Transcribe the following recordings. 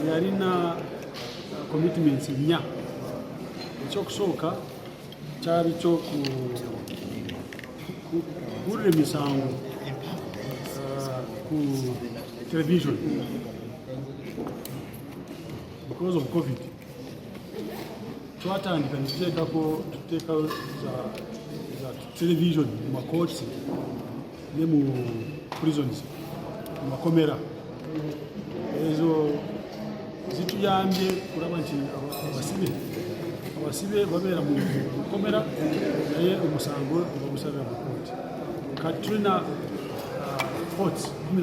yalina commitments nnya. Ekyokusooka kyali kuwulira emisango ku television because of COVID. Twatandika ne tuteekawo za television mu makooti ne mu prisons, mu makomera. Ezo zituyambye kulaba nti abasibe babeera mu komera naye omusango bagusalira mu kooti. Kati tulina courts 17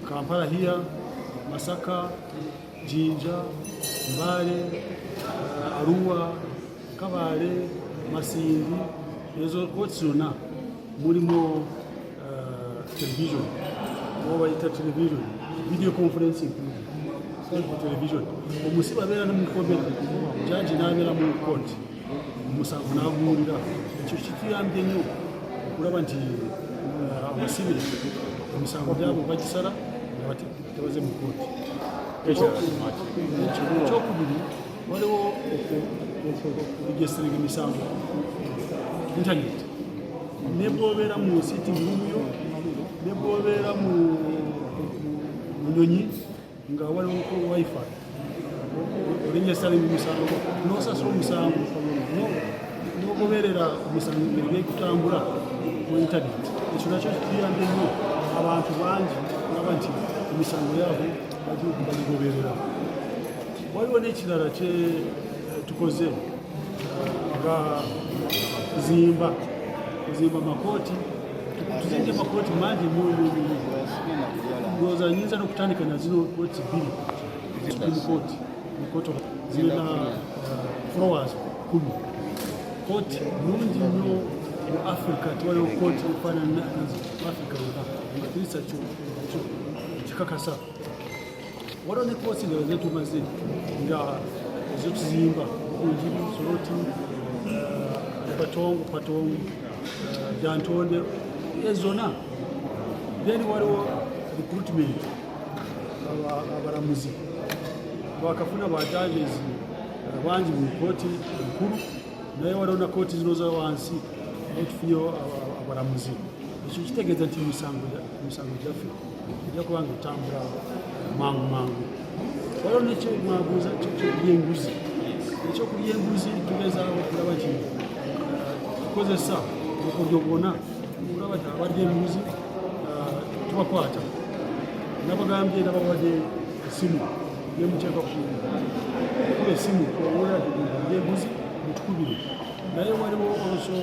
Kampala here, Masaka, Jinja, Mbale, Arua, Kabale, Masindi. Ezo courts zonna mulimu television, obayita television, video conferencing television. Omusibe abeera ne mu komera, judge n'abeera mu court, omusango n'abuulira. Ekyo kituyambye nnyo okulaba nti abasibe emisango gyabwe bagisala nga tebaze mu kooti. Ekyokubiri, waliwo okuregisiteringa emisango internet. Ne bw'obeera mu sitting room yo, ne bw'obeera mu nyonyi nga waliwo ko wifi, oregisiteringa emisango n'osasula omusango n'ogoberera omusango engeri g'ekutambula mu internet. Ekyo nakyo kituyambye nnyo abantu bangi olaba nti emisango yaabwe bagigoberera. Waliwo n'ekirala kye tukoze nga kuzimba makooti. Tuzimbye makooti mangi ndowooza nyinza n'okutandika na zino kooti bbiri. Supreme Court zirina flowers 10. Kooti nungi nnyo mu Africa, tewaliwo kooti efaanana nazo mu Africa yonna. Ekirisa kikakasa. Waliwo ne kooti endala zetumaze nga ezotuzimba Kunjiri, Soroti, Patongo, Jantonde, ezona. Then waliwo recruitment abalamuzi bakafuna ba judges bangi mu kooti enkulu, naye waliwo na kooti zino za wansi tufunyewo abalamuzi. Ekyo kitegeeza nti emisango gyaffe ejja kuba nga etambula mangu. Waliwo nekyomwabuuza kyokulya enguzi. Ekyokulya enguzi tugezaawo okulaba nti tukozesa obukodyo bwonna okulaba nti abalya enguzi tubakwata. Nabagambye nabawadde essimu nemuteeka kuba essimu owola enguzi mutukubire. Naye waliwo also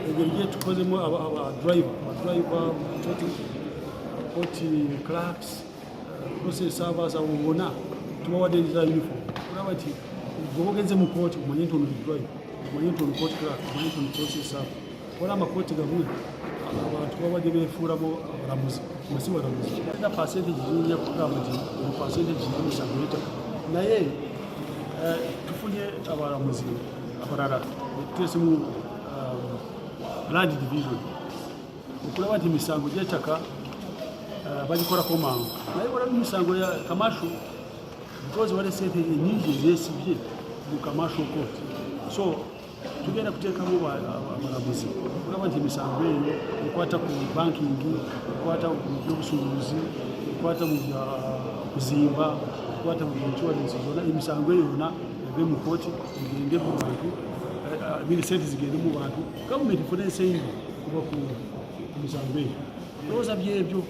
engeri gye tukozemu abadriver, court clerks, process servers, abo bonna tubawadde za uniform. Olaba nti bw'ogenze mu kooti omanye nti ono driver, omanye nti ono court clerk, omanye nti ono process server. Waliwo amakooti gamwe abantu babadde beefuulamu abalamuzi nga si balamuzi. Tulina percentage zinnya kugamba nti percentage y'emisango yettaka, naye tufunye abalamuzi abalala tuteesemu land division okulaba nti emisango gy'ettaka bagikolako mangu. Naye waliwo emisango ya commercial because waliwo ssente ennyingi ezeesibye mu commercial court. So tugenda kuteekamu abalamuzi okulaba nti emisango eyo ekwata ku banking, ekwata ku by'obusuubuzi, ekwata mu kuzimba, ekwata mu insurance, zonna emisango eyo yonna eve mu kooti egende mu bantu, sente zigende mu bantu, gavumenti ifune ensimbi kuba ku misango eyo. Ndowooza byebyo.